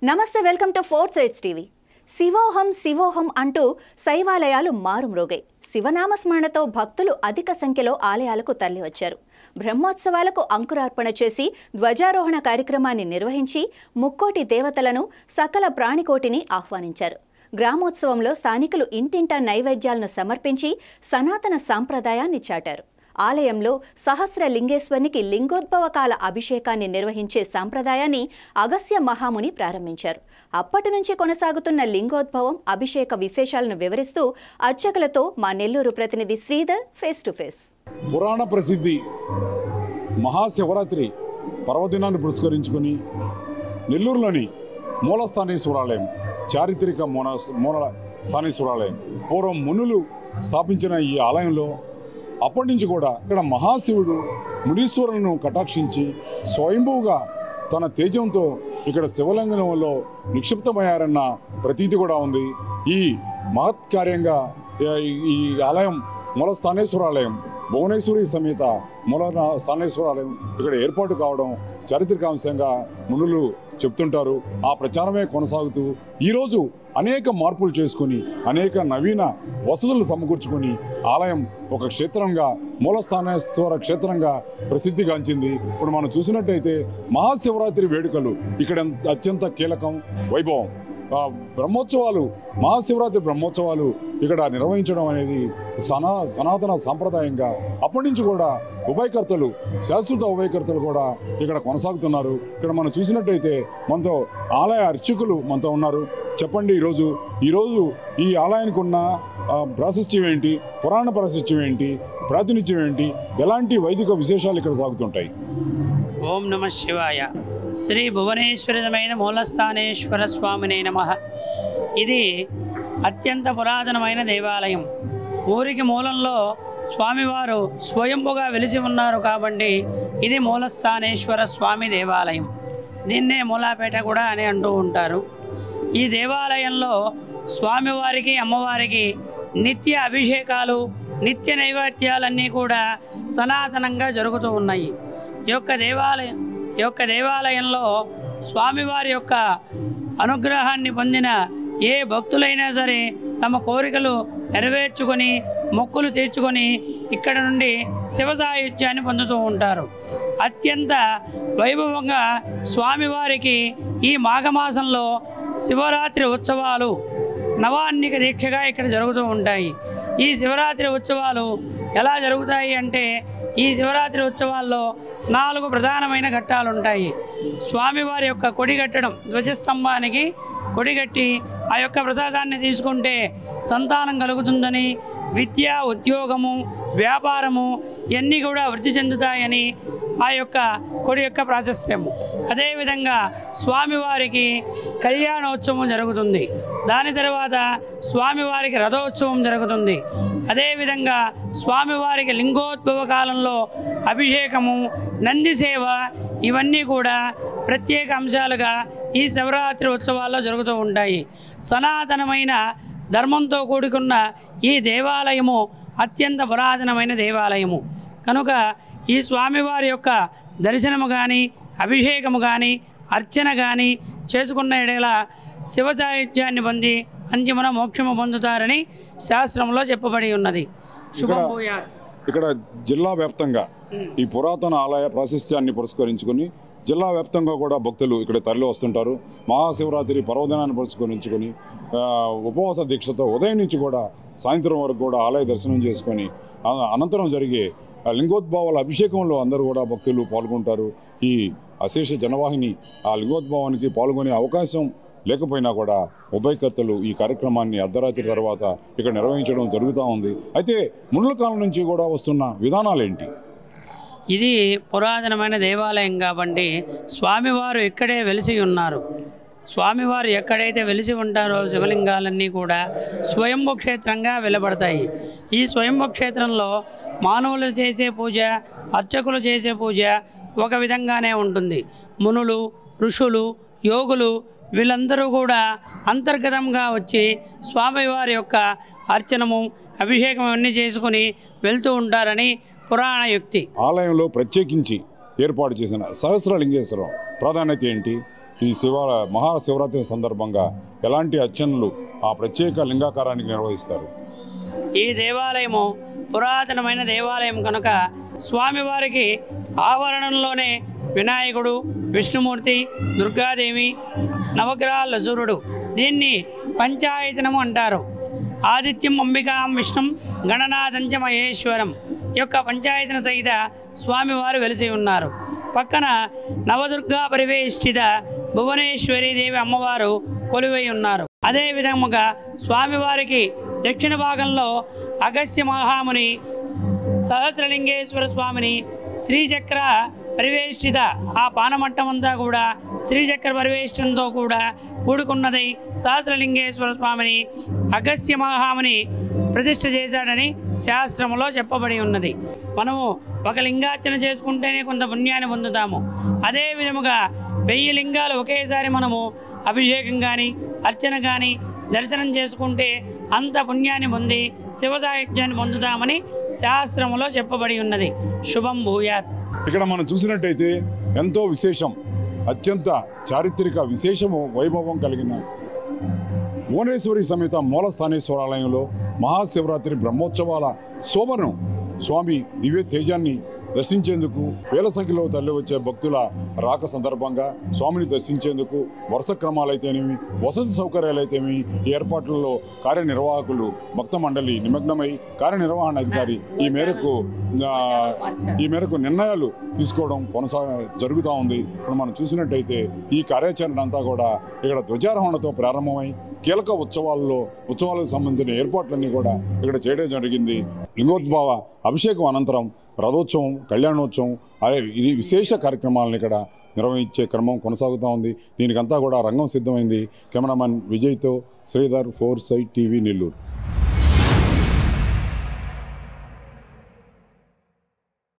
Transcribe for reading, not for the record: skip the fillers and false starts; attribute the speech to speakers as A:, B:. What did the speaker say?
A: నమస్తే, welcome to four sides TV. శివోహం శివోహం అంటూ శైవాలయాలు మారుమ్రోగాయి. శివనామస్మరణతో భక్తులు అధిక సంఖ్యలో ఆలయాలకు తరలివచ్చారు. బ్రహ్మోత్సవాలకు అంకురార్పణ చేసి ధ్వజారోహణ కార్యక్రమాన్ని నిర్వహించి ముక్కోటి దేవతలను, సకల ప్రాణికోటిని ఆహ్వానించారు. గ్రామోత్సవంలో స్థానికులు ఇంటింటా నైవేద్యాలను సమర్పించి సనాతన సాంప్రదాయాన్ని చాటారు. ఆలయంలో సహస్ర లింగేశ్వరునికి లింగోద్భవకాల అభిషేకాన్ని నిర్వహించే సాంప్రదాయాన్ని అగస్త్య మహాముని ప్రారంభించారు. అప్పటి నుంచి కొనసాగుతున్న లింగోద్భవం, అభిషేక విశేషాలను వివరిస్తూ అర్చకులతో మా నెల్లూరు ప్రతినిధి శ్రీధర్ ఫేస్ టు ఫేస్.
B: పురాణ ప్రసిద్ధి మహాశివరాత్రి పర్వదినాన్ని పురస్కరించుకుని నెల్లూరులోని మూలస్థానేశ్వరాలయం, చారిత్రక మూల స్థానేశ్వరాలయం, పూర్వం మునులు స్థాపించిన ఈ ఆలయంలో అప్పటి నుంచి కూడా ఇక్కడ మహాశివుడు మునీశ్వరులను కటాక్షించి స్వయంభూగా తన తేజంతో ఇక్కడ శివలింగంలో నిక్షిప్తమయ్యారన్న ప్రతీతి కూడా ఉంది. ఈ మహత్కార్యంగా ఈ ఆలయం మూలస్థానేశ్వరాలయం, భువనేశ్వరి సమేత మూల స్థానేశ్వరాలయం ఇక్కడ ఏర్పాటు కావడం చారిత్రకాంశంగా మునులు చెప్తుంటారు. ఆ ప్రచారమే కొనసాగుతూ ఈరోజు అనేక మార్పులు చేసుకుని అనేక నవీన వసతులు సమకూర్చుకొని ఆలయం ఒక క్షేత్రంగా, మూలస్థానేశ్వర క్షేత్రంగా ప్రసిద్ధిగాంచింది. ఇప్పుడు మనం చూసినట్టయితే మహాశివరాత్రి వేడుకలు ఇక్కడ అత్యంత కీలకం, వైభవం. బ్రహ్మోత్సవాలు, మహాశివరాత్రి బ్రహ్మోత్సవాలు ఇక్కడ నిర్వహించడం అనేది సనాతన సాంప్రదాయంగా అప్పటి నుంచి కూడా ఉభయకర్తలు, శాశ్వత ఉభయకర్తలు కూడా ఇక్కడ కొనసాగుతున్నారు. ఇక్కడ మనం చూసినట్టయితే మనతో ఆలయ అర్చకులు మనతో ఉన్నారు. చెప్పండి, ఈరోజు ఈ ఆలయానికి ఉన్న ప్రాశస్త్యం ఏంటి, పురాణ ప్రాశస్త్యం ఏంటి, ప్రాతినిధ్యం ఏంటి, ఎలాంటి వైదిక విశేషాలు ఇక్కడ సాగుతుంటాయి?
C: ఓం నమ శివాయ. శ్రీ భువనేశ్వరమైన మూలస్థానేశ్వర స్వామినే నమః. ఇది అత్యంత పురాతనమైన దేవాలయం. ఊరికి మూలంలో స్వామివారు స్వయంభుగా వెలిసి ఉన్నారు కాబట్టి ఇది మూలస్థానేశ్వర స్వామి దేవాలయం. దీన్నే మూలాపేట కూడా అని అంటూ ఉంటారు. ఈ దేవాలయంలో స్వామివారికి, అమ్మవారికి నిత్య అభిషేకాలు, నిత్య నైవేద్యాలన్నీ కూడా సనాతనంగా జరుగుతూ ఉన్నాయి. ఈ యొక్క దేవాలయంలో స్వామివారి యొక్క అనుగ్రహాన్ని పొందిన ఏ భక్తులైనా సరే తమ కోరికలు నెరవేర్చుకొని, మొక్కులు తీర్చుకొని ఇక్కడ నుండి శివ సాయుధ్యాన్ని పొందుతూ ఉంటారు. అత్యంత వైభవంగా స్వామివారికి ఈ మాఘమాసంలో శివరాత్రి ఉత్సవాలు నవాన్నిక దీక్షగా ఇక్కడ జరుగుతూ ఉంటాయి. ఈ శివరాత్రి ఉత్సవాలు ఎలా జరుగుతాయి అంటే, ఈ శివరాత్రి ఉత్సవాల్లో 4 ప్రధానమైన ఘట్టాలు ఉంటాయి. స్వామివారి యొక్క కొడిగట్టడం, ధ్వజస్తంభానికి కొడిగట్టి ఆ యొక్క ప్రసాదాన్ని తీసుకుంటే సంతానం కలుగుతుందని, విద్య, ఉద్యోగము, వ్యాపారము ఇవన్నీ కూడా వృద్ధి చెందుతాయని ఆ యొక్క కొడి యొక్క ప్రాశస్త్యము. అదేవిధంగా స్వామివారికి కళ్యాణోత్సవం జరుగుతుంది. దాని తర్వాత స్వామివారికి రథోత్సవం జరుగుతుంది. అదేవిధంగా స్వామివారికి లింగోద్భవ కాలంలో అభిషేకము, నంది సేవ ఇవన్నీ కూడా ప్రత్యేక అంశాలుగా ఈ శివరాత్రి ఉత్సవాల్లో జరుగుతూ ఉంటాయి. సనాతనమైన ధర్మంతో కూడుకున్న ఈ దేవాలయము అత్యంత పురాతనమైన దేవాలయము కనుక ఈ స్వామివారి యొక్క దర్శనము కానీ, అభిషేకము కానీ, అర్చన కానీ చేసుకున్న ఎడల శివ సాయుధ్యాన్ని పొంది అంతిమన మోక్షము పొందుతారని శాస్త్రంలో చెప్పబడి ఉన్నది.
B: ఇక్కడ జిల్లా వ్యాప్తంగా ఈ పురాతన ఆలయ ప్రాశస్త్యాన్ని పురస్కరించుకొని జిల్లా వ్యాప్తంగా కూడా భక్తులు ఇక్కడ తరలి వస్తుంటారు. మహాశివరాత్రి పర్వదినాన్ని పురస్కరించుకొని ఉపవాస దీక్షతో ఉదయం నుంచి కూడా సాయంత్రం వరకు కూడా ఆలయ దర్శనం చేసుకొని అనంతరం జరిగే లింగోద్భవాల అభిషేకంలో అందరూ కూడా భక్తులు పాల్గొంటారు. ఈ అశేష జనవాహిని ఆ లింగోద్భవానికి పాల్గొనే అవకాశం లేకపోయినా కూడా ఉభయకర్తలు ఈ కార్యక్రమాన్ని అర్ధరాత్రి తర్వాత ఇక్కడ నిర్వహించడం జరుగుతూ ఉంది. అయితే మునుల కాలం నుంచి కూడా వస్తున్న విధానాలు ఏంటి?
C: ఇది పురాతనమైన దేవాలయం కాబట్టి స్వామివారు ఇక్కడే వెలిసి ఉన్నారు. స్వామివారు ఎక్కడైతే వెలిసి ఉంటారో శివలింగాలన్నీ కూడా స్వయంభూ క్షేత్రంగా వెలువడతాయి. ఈ స్వయంభూ క్షేత్రంలో మానవులు చేసే పూజ, అర్చకులు చేసే పూజ ఒక విధంగానే ఉంటుంది. మునులు, ఋషులు, యోగులు వీళ్ళందరూ కూడా అంతర్గతంగా వచ్చి స్వామివారి యొక్క అర్చనము, అభిషేకం అన్నీ చేసుకుని వెళ్తూ ఉంటారని పురాణ యుక్తి.
B: ఆలయంలో ప్రత్యేకించి ఏర్పాటు చేసిన సహస్రలింగేశ్వరం ప్రాధాన్యత ఏంటి? ఈ మహాశివరాత్రి సందర్భంగా ఎలాంటి అర్చనలు ఆ ప్రత్యేక లింగాకారానికి నిర్వహిస్తారు?
C: ఈ దేవాలయము పురాతనమైన దేవాలయం కనుక స్వామివారికి ఆవరణంలోనే వినాయకుడు, విష్ణుమూర్తి, దుర్గాదేవి, నవగ్రహాల సూర్యుడు, దీన్ని పంచాయతనము అంటారు. ఆదిత్యం అంబికాం విష్ణుం గణనాథంచ మహేశ్వరం యొక్క పంచాయతన సహిత స్వామివారు వెలిసి ఉన్నారు. పక్కన నవదుర్గా పరివేష్టిత భువనేశ్వరి దేవి అమ్మవారు కొలువై ఉన్నారు. అదే విధముగా స్వామివారికి దక్షిణ భాగంలో అగస్త్య మహాముని, సహస్రలింగేశ్వర స్వామిని, శ్రీచక్ర పరివేష్టిత ఆ పానమట్టం అంతా కూడా శ్రీచక్ర పరివేష్టంతో కూడా కూడుకున్నదై సహస్రలింగేశ్వర స్వామిని అగస్త్య మహాముని ప్రతిష్ఠ చేశాడని శాస్త్రంలో చెప్పబడి ఉన్నది. మనము ఒక లింగార్చన చేసుకుంటేనే కొంత పుణ్యాన్ని పొందుతాము. అదే విధముగా 1000 లింగాలు ఒకేసారి మనము అభిషేకం కానీ అర్చన కానీ దర్శనం చేసుకుంటే అంత పుణ్యాన్ని పొంది శివ సాయుధ్యాన్ని పొందుతామని శాస్త్రంలో చెప్పబడి ఉన్నది. శుభం భూయాత్.
B: ఇక్కడ మనం చూసినట్టయితే ఎంతో విశేషం, అత్యంత చారిత్రక విశేషము వైభవం కలిగిన భువనేశ్వరి సమేత మూలస్థానేశ్వరాలయంలో మహాశివరాత్రి బ్రహ్మోత్సవాల శోభను స్వామి దివ్య తేజాన్ని దర్శించేందుకు వేల సంఖ్యలో తరలి వచ్చే భక్తుల రాక సందర్భంగా స్వామిని దర్శించేందుకు వరుస క్రమాలైతేనేమి, వసతి సౌకర్యాలైతేమి ఈ ఏర్పాట్లలో కార్యనిర్వాహకులు, భక్త మండలి నిమగ్నమై కార్యనిర్వహణ అధికారి ఈ మేరకు నిర్ణయాలు తీసుకోవడం జరుగుతూ ఉంది. ఇప్పుడు మనం చూసినట్టయితే ఈ కార్యాచరణ అంతా కూడా ఇక్కడ ధ్వజారోహణతో ప్రారంభమై కీలక ఉత్సవాలకు సంబంధించిన ఏర్పాట్లన్నీ కూడా ఇక్కడ చేయడం జరిగింది. లింగోద్భవ అభిషేకం అనంతరం రథోత్సవం, కళ్యాణోత్సవం ఇది విశేష కార్యక్రమాలను ఇక్కడ నిర్వహించే క్రమం కొనసాగుతూ ఉంది. దీనికంతా కూడా రంగం సిద్ధమైంది. కెమెరామెన్ విజయ్తో శ్రీధర్, 4 Sight TV, నెల్లూరు.